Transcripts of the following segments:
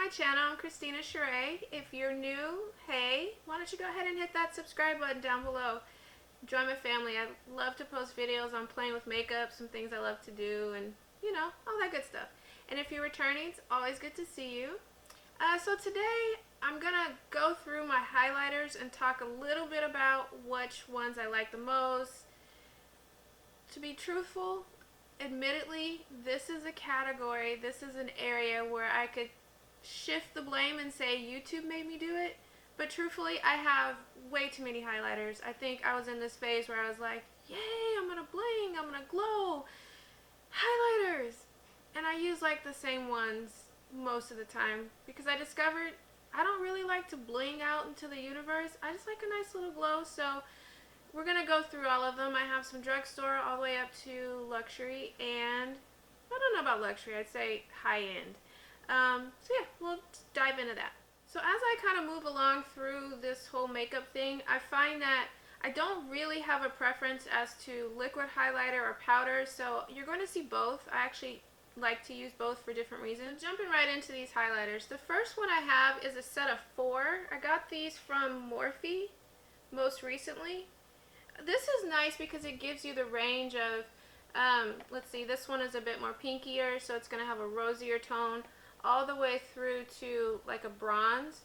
my channel. I'm Christina Sheree. If you're new, hey, why don't you go ahead and hit that subscribe button down below. Join my family. I love to post videos on playing with makeup, some things I love to do, and you know, all that good stuff. And if you're returning, it's always good to see you. So today I'm gonna go through my highlighters and talk a little bit about which ones I like the most. To be truthful, admittedly, this is a category, this is an area where I could shift the blame and say YouTube made me do it. But truthfully, I have way too many highlighters. I think I was in this phase where I was like, yay, I'm gonna bling, I'm gonna glow, highlighters. And I use like the same ones most of the time because I discovered I don't really like to bling out into the universe. I just like a nice little glow. So we're going to go through all of them. I have some drugstore all the way up to luxury, and I don't know about luxury, I'd say high-end. So yeah, we'll dive into that. So as I kind of move along through this whole makeup thing, I find that I don't really have a preference as to liquid highlighter or powder, so you're going to see both. I actually like to use both for different reasons. Jumping right into these highlighters. The first one I have is a set of 4. I got these from Morphe most recently. This is nice because it gives you the range of, let's see, this one is a bit more pinkier, so it's going to have a rosier tone, all the way through to like a bronze.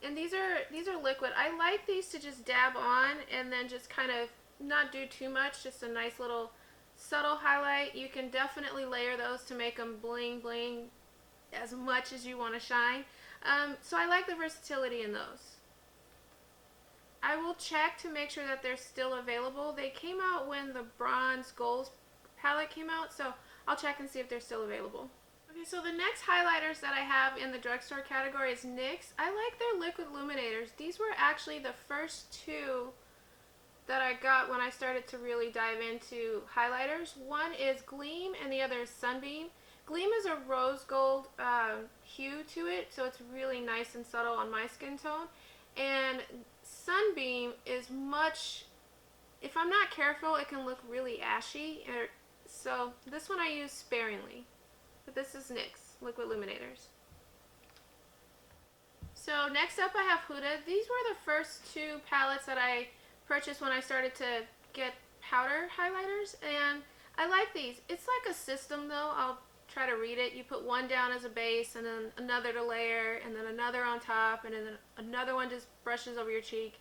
And these are liquid. I like these to just dab on and then just kind of not do too much, just a nice little subtle highlight. You can definitely layer those to make them bling bling as much as you want to shine. So I like the versatility in those. I will check to make sure that they're still available. They came out when the bronze gold palette came out, so I'll check and see if they're still available. Okay, so the next highlighters that I have in the drugstore category is NYX. I like their liquid illuminators. These were actually the first 2 that I got when I started to really dive into highlighters. One is Gleam and the other is Sunbeam. Gleam is a rose gold hue to it, so it's really nice and subtle on my skin tone. And Sunbeam is much, if I'm not careful, it can look really ashy. So this one I use sparingly. But this is NYX, liquid illuminators. So next up I have Huda. These were the first 2 palettes that I purchased when I started to get powder highlighters, and I like these. It's like a system though. I'll try to read it. You put one down as a base, and then another to layer, and then another on top, and then another one just brushes over your cheek.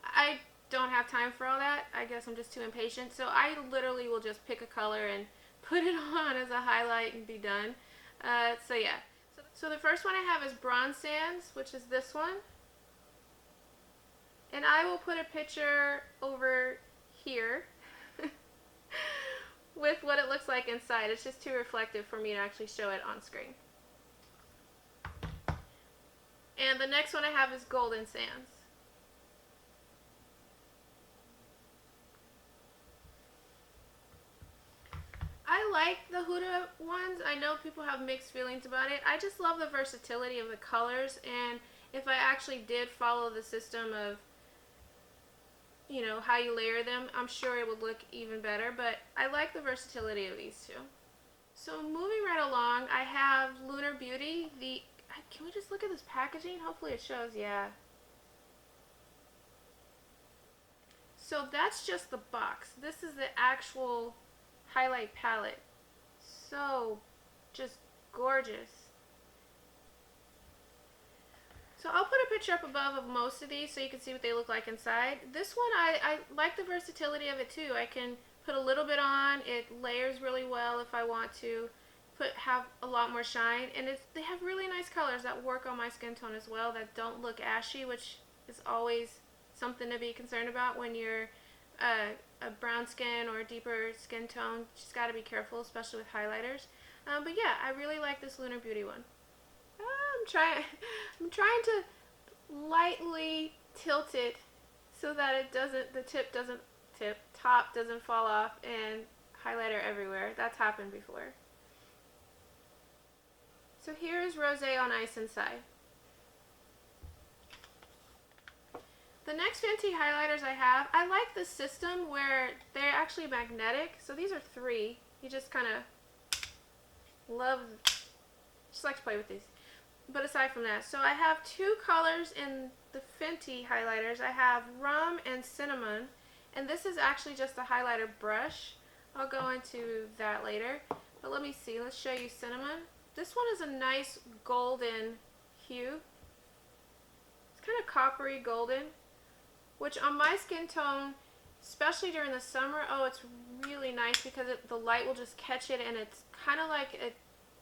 I don't have time for all that. I guess I'm just too impatient. So I literally will just pick a color and put it on as a highlight and be done. So yeah. So the first one I have is Bronze Sands, which is this one. And I will put a picture over here with what it looks like inside. It's just too reflective for me to actually show it on screen. And the next one I have is Golden Sands. I like the Huda ones. I know people have mixed feelings about it. I just love the versatility of the colors, and if I actually did follow the system of, you know, how you layer them, I'm sure it would look even better, but I like the versatility of these 2. So moving right along, I have Lunar Beauty. Can we just look at this packaging? Hopefully it shows, yeah. So that's just the box. This is the actual highlight palette. So just gorgeous. So I'll put a picture up above of most of these so you can see what they look like inside. This one, I like the versatility of it too. I can put a little bit on. It layers really well if I want to have a lot more shine. And they have really nice colors that work on my skin tone as well, that don't look ashy, which is always something to be concerned about when you're a brown skin or a deeper skin tone. Just got to be careful, especially with highlighters. But yeah, I really like this Lunar Beauty one. I'm trying to lightly tilt it so that the top doesn't fall off and highlighter everywhere. That's happened before. So here's Rosé on Ice inside. The next fancy highlighters I have, I like the system where they're actually magnetic. So these are 3. You just kind of just like to play with these. but aside from that, so I have two colors in the Fenty highlighters. I have Rum and Cinnamon, and this is actually just a highlighter brush. I'll go into that later, but let me see. Let's show you Cinnamon. This one is a nice golden hue. It's kind of coppery golden, which on my skin tone, especially during the summer, oh, it's really nice because the light will just catch it, and it's kind of like it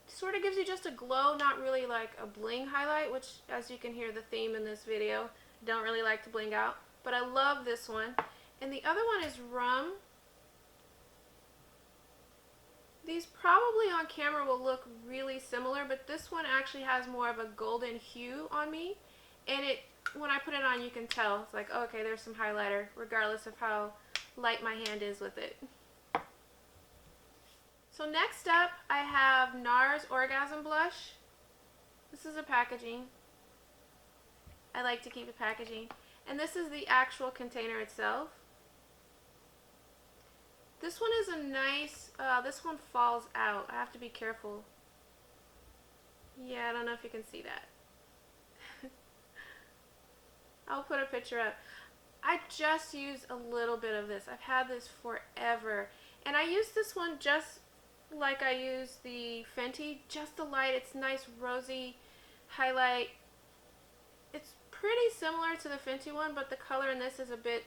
sort of gives you just a glow, not really like a bling highlight, which, as you can hear the theme in this video, I don't really like to bling out, but I love this one. And the other one is Rum. These probably on camera will look really similar, but this one actually has more of a golden hue on me, and when I put it on, you can tell. It's like, oh, okay, there's some highlighter, regardless of how light my hand is with it. So next up, I have NARS Orgasm Blush. This is a packaging. I like to keep a packaging. And this is the actual container itself. This one is a nice, this one falls out. I have to be careful. Yeah, I don't know if you can see that. I'll put a picture up. I just use a little bit of this. I've had this forever. And I use this one just like I use the Fenty, just the light. It's nice rosy highlight. It's pretty similar to the Fenty one, but the color in this is a bit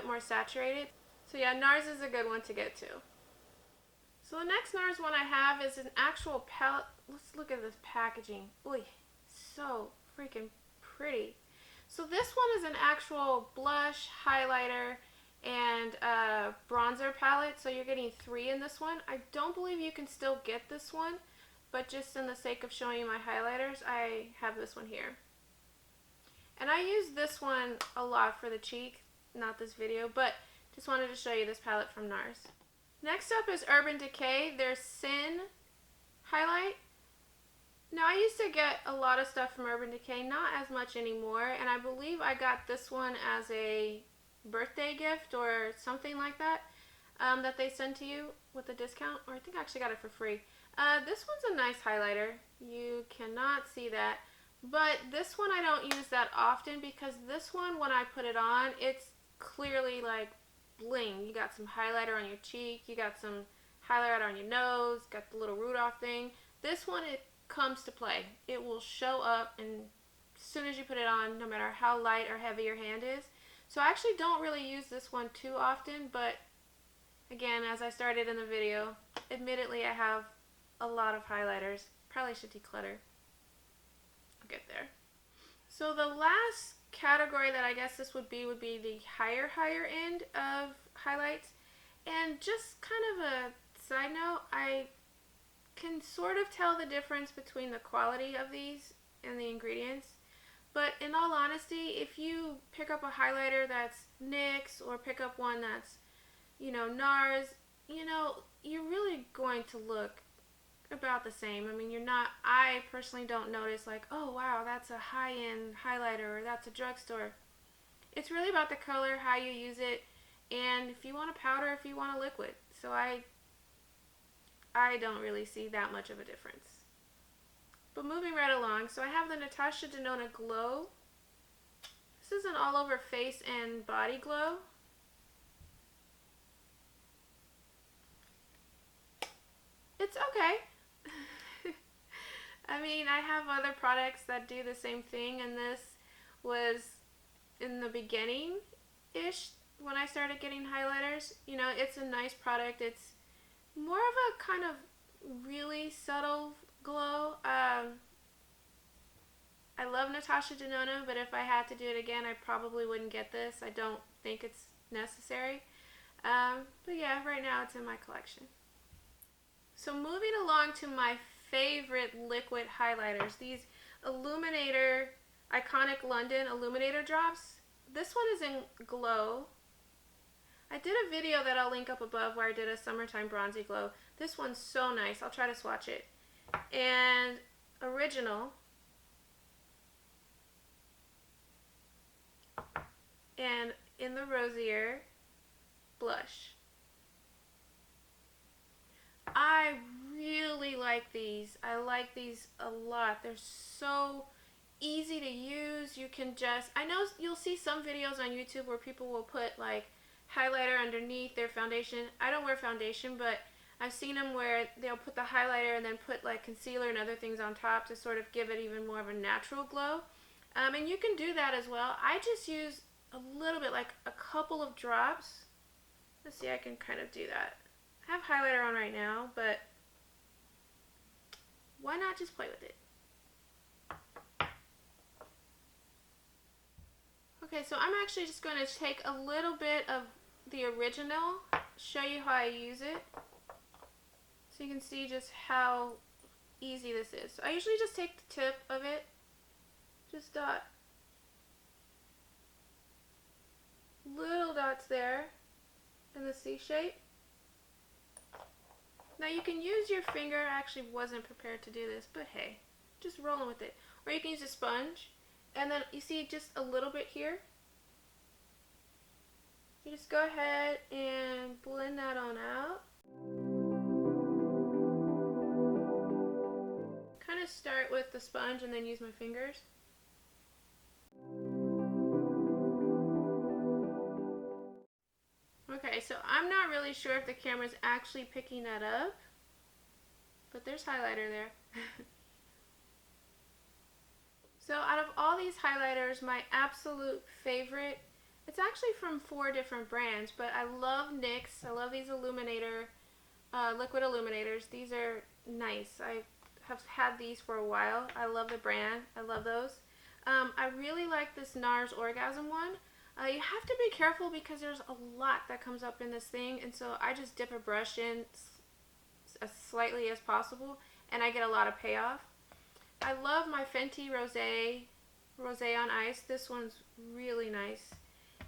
more saturated. So yeah, NARS is a good one to get to. So the next NARS one I have is an actual palette. Let's look at this packaging. Oy, so freaking pretty. So this one is an actual blush, highlighter, and bronzer palette. So you're getting 3 in this one. I don't believe you can still get this one, but just in the sake of showing you my highlighters, I have this one here. And I use this one a lot for the cheek, not this video, but just wanted to show you this palette from NARS. Next up is Urban Decay, their Sin highlight. Now, I used to get a lot of stuff from Urban Decay, not as much anymore, and I believe I got this one as a birthday gift or something like that, that they send to you with a discount, or I think I actually got it for free. This one's a nice highlighter. You cannot see that, but this one I don't use that often because this one, when I put it on, it's clearly like bling. You got some highlighter on your cheek, you got some highlighter on your nose, got the little Rudolph thing. This one, it comes to play. It will show up, and as soon as you put it on, no matter how light or heavy your hand is. So I actually don't really use this one too often, but again, as I started in the video, admittedly I have a lot of highlighters. Probably should declutter. I'll get there. So the last category that I guess this would be the higher end of highlights. And just kind of a side note, I can sort of tell the difference between the quality of these and the ingredients. But in all honesty, if you pick up a highlighter that's NYX or pick up one that's, NARS, you're really going to look about the same. I mean, I personally don't notice like, oh wow, that's a high-end highlighter or that's a drugstore. It's really about the color, how you use it, and if you want a powder, if you want a liquid. So I don't really see that much of a difference. But moving right along, so I have the Natasha Denona Glow. This is an all over face and body glow. It's okay. I mean, I have other products that do the same thing, and this was in the beginning-ish when I started getting highlighters. It's a nice product. It's more of a kind of really subtle glow. I love Natasha Denona, but if I had to do it again, I probably wouldn't get this. I don't think it's necessary. But yeah, right now it's in my collection. So moving along to my favorite liquid highlighters, these Illuminator Iconic London Illuminator drops. This one is in Glow. I did a video that I'll link up above where I did a summertime bronzy glow. This one's so nice. I'll try to swatch it. And Original. And in the Rosier Blush. I really like these. I like these a lot. They're so easy to use. You can just, I know you'll see some videos on YouTube where people will put like highlighter underneath their foundation. I don't wear foundation, but I've seen them where they'll put the highlighter and then put like concealer and other things on top to sort of give it even more of a natural glow. And you can do that as well. I just use a little bit, like a couple of drops. Let's see, I can kind of do that. I have highlighter on right now, but why not just play with it? Okay, so I'm actually just going to take a little bit of the original, show you how I use it, so you can see just how easy this is. So I usually just take the tip of it, just dot little dots there in the C shape. Now you can use your finger. I actually wasn't prepared to do this, but hey, just rolling with it. Or you can use a sponge, and then you see just a little bit here. You just go ahead and blend that on out. Kind of start with the sponge and then use my fingers. Okay, so I'm not really sure if the camera's actually picking that up, but there's highlighter there. So out of all these highlighters, my absolute favorite, it's actually from 4 different brands, but I love NYX. I love these illuminator, liquid illuminators. These are nice. I have had these for a while. I love the brand. I love those. I really like this NARS Orgasm one. You have to be careful because there's a lot that comes up in this thing, and so I just dip a brush in as slightly as possible, and I get a lot of payoff. I love my Fenty Rosé on Ice. This one's really nice.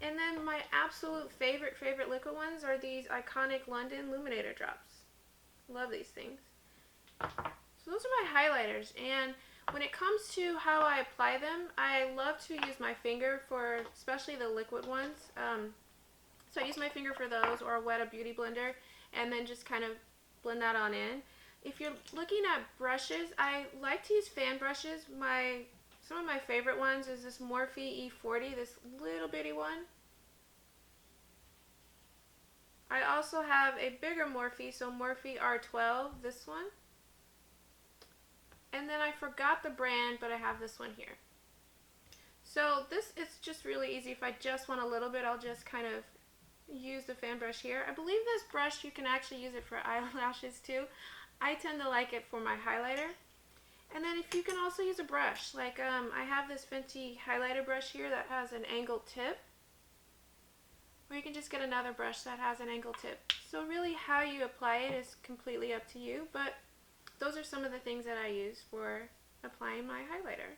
And then my absolute favorite liquid ones are these iconic London Illuminator drops. Love these things. So those are my highlighters, and when it comes to how I apply them, I love to use my finger for especially the liquid ones. So I use my finger for those, or wet a beauty blender, and then just kind of blend that on in. If you're looking at brushes, I like to use fan brushes. Some of my favorite ones is this Morphe E40, this little bitty one. I also have a bigger Morphe, so Morphe R12, this one. And then I forgot the brand, but I have this one here. So this is just really easy. If I just want a little bit, I'll just kind of use the fan brush here. I believe this brush, you can actually use it for eyelashes too. I tend to like it for my highlighter. And then if you can also use a brush, like I have this Fenty highlighter brush here that has an angled tip. Or you can just get another brush that has an angled tip. So really how you apply it is completely up to you, but those are some of the things that I use for applying my highlighter.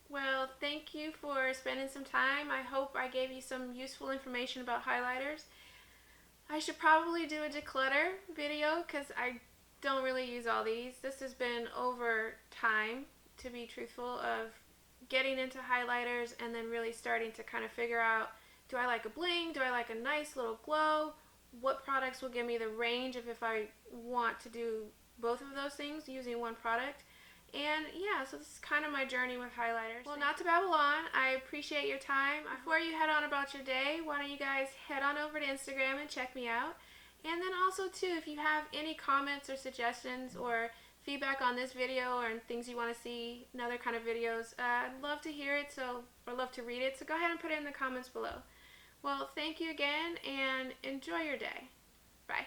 Well, thank you for spending some time. I hope I gave you some useful information about highlighters. I should probably do a declutter video because I don't really use all these. This has been over time, to be truthful, of getting into highlighters and then really starting to kind of figure out, do I like a bling? Do I like a nice little glow? What products will give me the range of if I want to do both of those things using one product? And yeah, so this is kind of my journey with highlighters. Well, not to babble on, I appreciate your time. Before you head on about your day, why don't you guys head on over to Instagram and check me out. And then also too, if you have any comments or suggestions or feedback on this video or things you want to see in other kind of videos, I'd love to hear it, or love to read it, so go ahead and put it in the comments below. Well, thank you again, and enjoy your day. Bye.